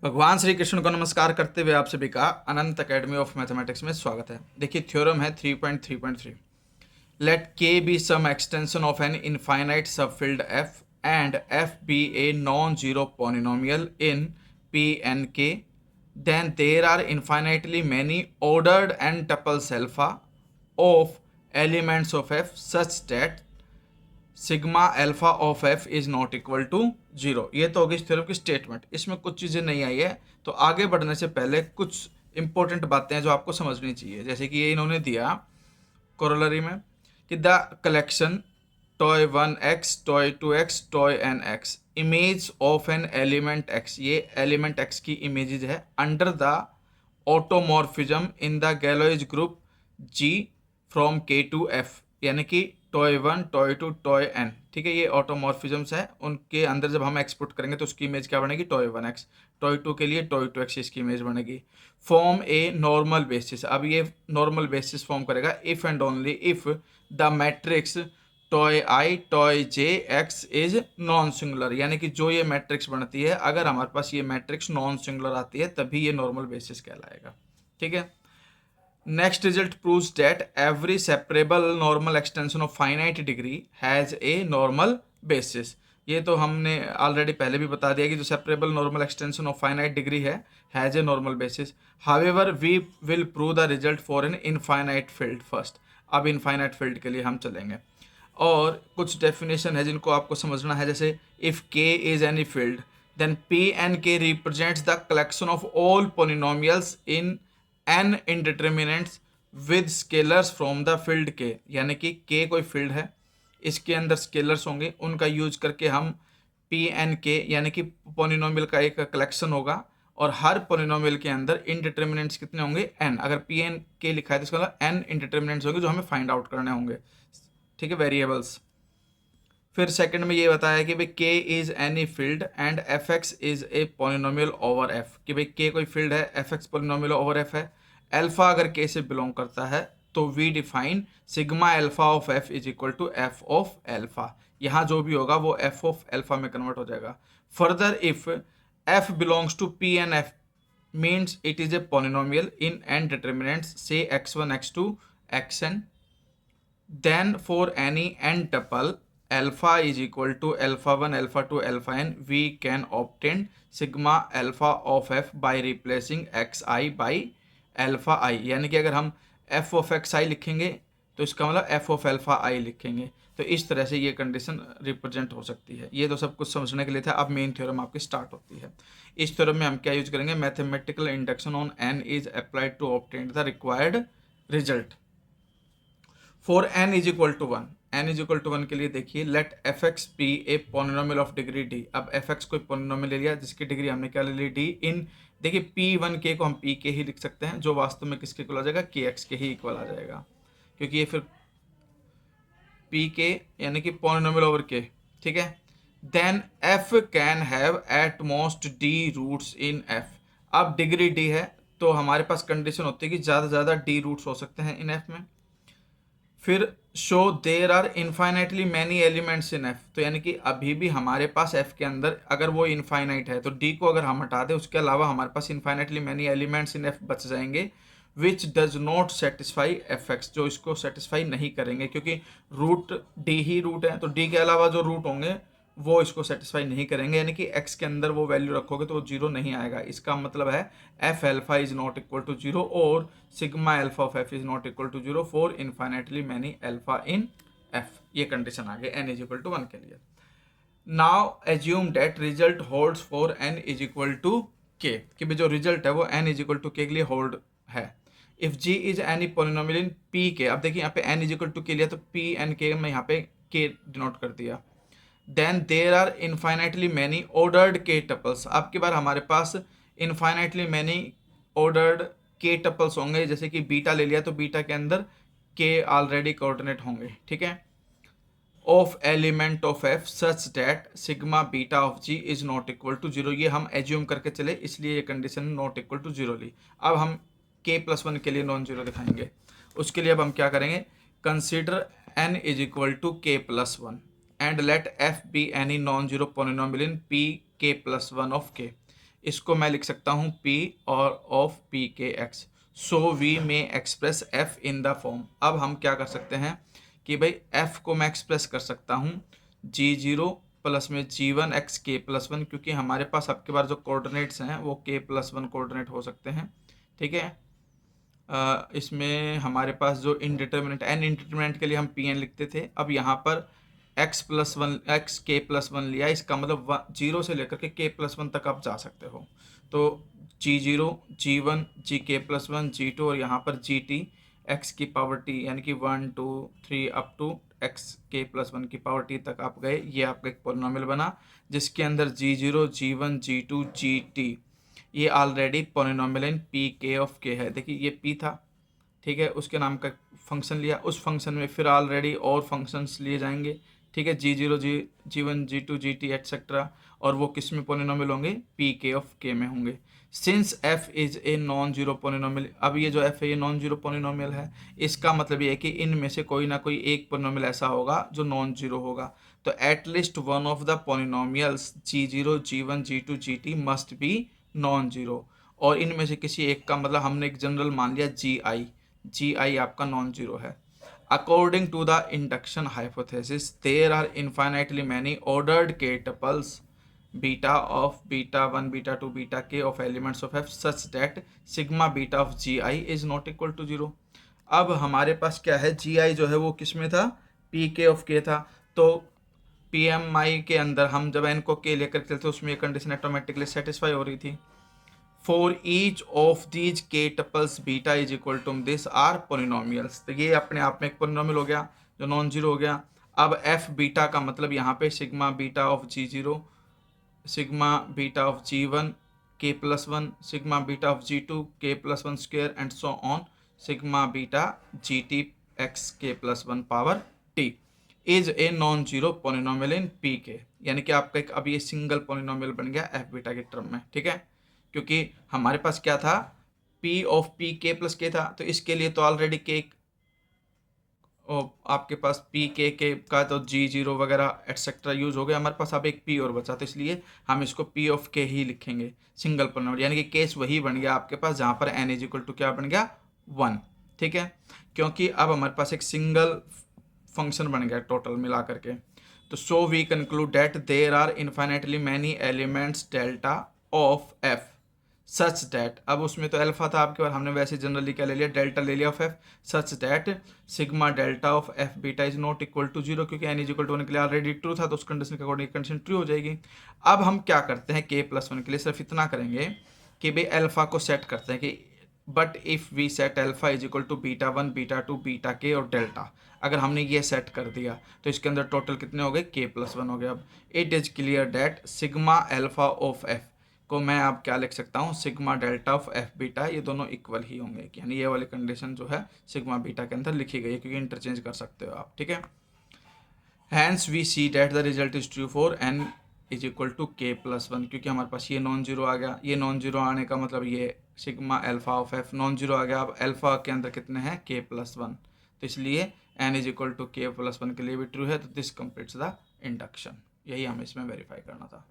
भगवान श्री कृष्ण को नमस्कार करते हुए आप सभी का अनंत एकेडमी ऑफ मैथमेटिक्स में स्वागत है। देखिए थ्योरम है 3.3.3। Let K be some extension of an infinite subfield F and F be a non zero polynomial in P N K, then there are infinitely many ordered n tuples alpha of elements of F such that sigma alpha of F is not equal to zero. ये तो होगी इस theorem की statement. इसमें कुछ चीज़ें नहीं आई है, तो आगे बढ़ने से पहले कुछ इंपॉर्टेंट बातें हैं जो आपको समझनी चाहिए। जैसे कि ये इन्होंने दिया कोरोलरी में कि the collection tau 1x, tau 2x, tau n(x) image of an element x, ये एलिमेंट x की इमेजेज है under the automorphism in the Galois group G from K to F, यानी कि टॉय 1, टॉय 2, टॉय n। ठीक है, ये ऑटोमॉर्फिज्म्स है, उनके अंदर जब हम एक्सपोर्ट करेंगे तो उसकी इमेज क्या बनेगी, टॉय 1x। टॉय 2 के लिए टॉय 2x इसकी इमेज बनेगी। फॉर्म ए नॉर्मल बेसिस, अब ये नॉर्मल बेसिस फॉर्म करेगा if and only if the matrix toy I toy J x is non singular, यानी कि जो ये मैट्रिक्स बनती है अगर हमारे पास ये मैट्रिक्स नॉन सिंगुलर आती है तभी ये नॉर्मल बेसिस कहलाएगा। ठीक है, next result proves that every separable normal extension of finite degree has a normal basis। ये तो हमने ऑलरेडी पहले भी बता दिया कि जो separable normal extension of finite degree है has a normal basis. However we will prove the result for an infinite field first. अब इनफाइनाइट फील्ड के लिए हम चलेंगे और कुछ डेफिनेशन है जिनको आपको समझना है। जैसे if K is any field then P N K represents the collection of all polynomials in n indeterminates with scalars from the field K, यानी कि k कोई फील्ड है, इसके अंदर स्केलर्स होंगे, उनका यूज करके हम पी एन के यानी कि पोलिनोमियल का एक कलेक्शन होगा और हर पोलिनोमियल के अंदर इनडिटर्मिनेंट्स कितने होंगे, n। अगर पी एन के लिखा है तो इसका मतलब n इनडिटर्मिनेंट्स होंगे जो हमें फाइंड आउट करने होंगे। ठीक है, वेरिएबल्स। फिर सेकंड में ये बताया कि भाई k is any field and F X is a polynomial over f, कि भाई k कोई फील्ड है, F X polynomial over f है। अल्फा अगर k से बिलोंग करता है तो we define sigma alpha of f is equal to f of alpha. यहाँ जो भी होगा वो f ऑफ अल्फा में कन्वर्ट हो जाएगा। Further if f belongs to P N F means it is a polynomial in n determinants से x1, x2, xn, then for any n tuple alpha is equal to alpha 1, alpha 2, alpha n, we can obtain sigma alpha of f by replacing xi by alpha I। यानी कि अगर हम f of xi लिखेंगे तो इसका मतलब f of alpha I लिखेंगे, तो इस तरह से ये कंडीशन रिप्रेजेंट हो सकती है। ये तो सब कुछ समझने के लिए था। अब मेन थ्योरम आपकी स्टार्ट होती है। इस थ्योरम में हम क्या यूज करेंगे, mathematical induction on n is applied to obtain the required result for n is equal to 1। n is equal to 1 के लिए देखिए let F X be a polynomial of degree d। अब F X कोई polynomial ले लिया जिसकी degree हमने क्या ले ली, d। इन देखिए p1 के को हम p के ही लिख सकते हैं जो वास्तव में किसके इक्वल आ जाएगा, kx के ही इक्वल आ जाएगा, क्योंकि ये फिर p के यानी कि पोलिनोमियल ओवर k। ठीक है, then f can have at most d roots in f। अब डिग्री d है तो हमारे पास कंडीशन होती है कि ज़्यादा से ज़्यादा d रूट्स हो सकते हैं इन f में। फिर show there are infinitely many elements in F, तो यानी कि अभी भी हमारे पास एफ के अंदर अगर वो इनफाइनाइट है तो डी को अगर हम हटा दें उसके अलावा हमारे पास infinitely many elements in F बच जाएंगे which does not satisfy F X, जो इसको सेटिस्फाई नहीं करेंगे क्योंकि रूट डी ही रूट है, तो डी के अलावा जो रूट होंगे वो इसको सेटिस्फाई नहीं करेंगे, यानी कि x के अंदर वो वैल्यू रखोगे तो वो जीरो नहीं आएगा। इसका मतलब है F alpha is not equal to zero और sigma alpha of F is not equal to zero for infinitely many alpha in F. ये कंडीशन आ गई n इज इक्वल टू 1 के लिए। Now assume that result holds for n is equal to k, कि भाई जो result है वो n इज इक्वल टू के लिए होल्ड है। If g is any polynomial in p के, अब देखिए यहाँ पे n इज इक्वल टू के लिया तो p n k में यहाँ पे k डिनोट कर दिया। Then there are infinitely many ordered k tuples. अब की बार हमारे पास infinitely many ordered k tuples होंगे, जैसे कि बीटा ले लिया तो बीटा के अंदर के ऑलरेडी कोऑर्डिनेट होंगे। ठीक है, of element of F such that sigma beta of G is not equal to zero. ये हम एज्यूम करके चले इसलिए ये condition not equal to zero ली। अब हम k+1 के लिए नॉन जीरो दिखाएंगे। उसके लिए अब हम क्या करेंगे, consider n is equal to k+1 and let f be any non-zero polynomial in p k+1 of k। इसको मैं लिख सकता हूँ P और ऑफ पी के एक्स। सो वी में express F in the form. अब हम क्या कर सकते हैं कि भाई F को मैं एक्सप्रेस कर सकता हूँ G0 प्लस में G1 एक्स के प्लस वन, क्योंकि हमारे पास आपके पास जो कोऑर्डिनेट्स हैं वो k प्लस वन कोऑर्डिनेट हो सकते हैं। ठीक है, इसमें हमारे पास जो इनडिटर्मिनेट n इंडिटर्मिनेट के लिए हम Pn लिखते थे, अब यहाँ पर x प्लस वन एक्स के प्लस वन लिया, इसका मतलब 0 से लेकर के k प्लस वन तक आप जा सकते हो। तो G0 G1 GK plus one G2 और यहाँ पर GT x की पावर t, यानी कि 1 2 3 अप टू x के प्लस वन की पावर t तक आप गए। ये आपका एक पोलिनोमियल बना जिसके अंदर G0 G1 G2 GT ये ऑलरेडी पोलिनोमियल इन पी के ऑफ के है। देखिए ये p था, ठीक है, उसके नाम का फंक्शन लिया, उस फंक्शन में फिर ऑलरेडी और फंक्शंस लिए जाएंगे। ठीक है, G0 G1 G2 GT etcetera, और वो किस में पोलिनोमियल होंगे, पी के ऑफ के में होंगे। Since f is a non zero polynomial, अब ये जो f है ये नॉन जीरो पोलिनोमियल है, इसका मतलब ये है कि इनमें से कोई ना कोई एक पोलिनोमियल ऐसा होगा जो नॉन जीरो होगा। तो at least one of the polynomials G0 G1 G2 GT must be non zero, और इनमें से किसी एक का, मतलब हमने एक जनरल मान लिया GI आपका नॉन जीरो है। According to the induction hypothesis there are infinitely many ordered k tuples beta of beta 1 beta 2 beta k of elements of f such that sigma beta of GI is not equal to zero. अब हमारे पास क्या है, GI जो है वो किस में था, pk ऑफ k था। तो PMI के अंदर हम जब n को k लेकर चलते उसमें ये कंडीशन ऑटोमेटिकली सेटिस्फाई हो रही थी। For each of these k tuples beta is equal to this are polynomials. तो ये अपने आप में एक पोलिनोमियल हो गया जो नॉन जीरो हो गया। अब एफ बीटा का मतलब यहाँ पे sigma beta of G0, sigma beta of G1 k plus one, sigma beta of G2 k plus one square and so on, sigma beta GT x k plus one power t is a non zero polynomial in P के। यानी कि आपका एक अब ये single polynomial बन गया F beta के टर्म में। ठीक है, क्योंकि हमारे पास क्या था, P of P k plus के था, तो इसके लिए तो ऑलरेडी k आपके पास P k का तो G0 वगैरह एटसेट्रा यूज हो गया, हमारे पास अब एक P और बचा, तो इसलिए हम इसको P ऑफ k ही लिखेंगे सिंगल पोलिनोमियल। यानी कि केस वही बन गया आपके पास जहाँ पर n इज इक्वल टू क्या बन गया, 1। ठीक है, क्योंकि अब हमारे पास एक सिंगल फंक्शन बन गया टोटल मिला करके। तो so we conclude that there are infinitely many elements delta of f such that, अब उसमें तो अल्फा था आपके पास, हमने वैसे जनरली क्या ले लिया, डेल्टा ले लिया of f, such that sigma delta of f beta is not equal to zero, क्योंकि n इज इक्वल टू होने के लिए ऑलरेडी ट्रू था, तो उस कंडीशन के अकॉर्डिंग कंडीशन ट्रू हो जाएगी। अब हम क्या करते हैं k प्लस वन के लिए सिर्फ इतना करेंगे कि भाई अल्फा को सेट करते हैं कि but if we set alpha is equal to beta 1 beta 2 beta k और डेल्टा, अगर हमने ये सेट कर दिया तो इसके अंदर टोटल कितने हो गए, k प्लस वन हो गया। अब it is clear that sigma alpha of f को मैं अब क्या लिख सकता हूँ, sigma delta of f beta, ये दोनों इक्वल ही होंगे, यानी ये वाली कंडीशन जो है सिग्मा बीटा के अंदर लिखी गई है, क्योंकि इंटरचेंज कर सकते हो आप। ठीक है, hence we see that the result is true for n is equal to k plus one, क्योंकि हमारे पास ये नॉन जीरो आ गया, ये नॉन जीरो आने का मतलब ये sigma alpha of f non zero आ गया। अब अल्फा के अंदर कितने हैं, k प्लस वन, तो इसलिए n is equal to k plus one के लिए भी ट्रू है। तो दिस कंप्लीट्स द इंडक्शन, यही हमें इसमें वेरीफाई करना था।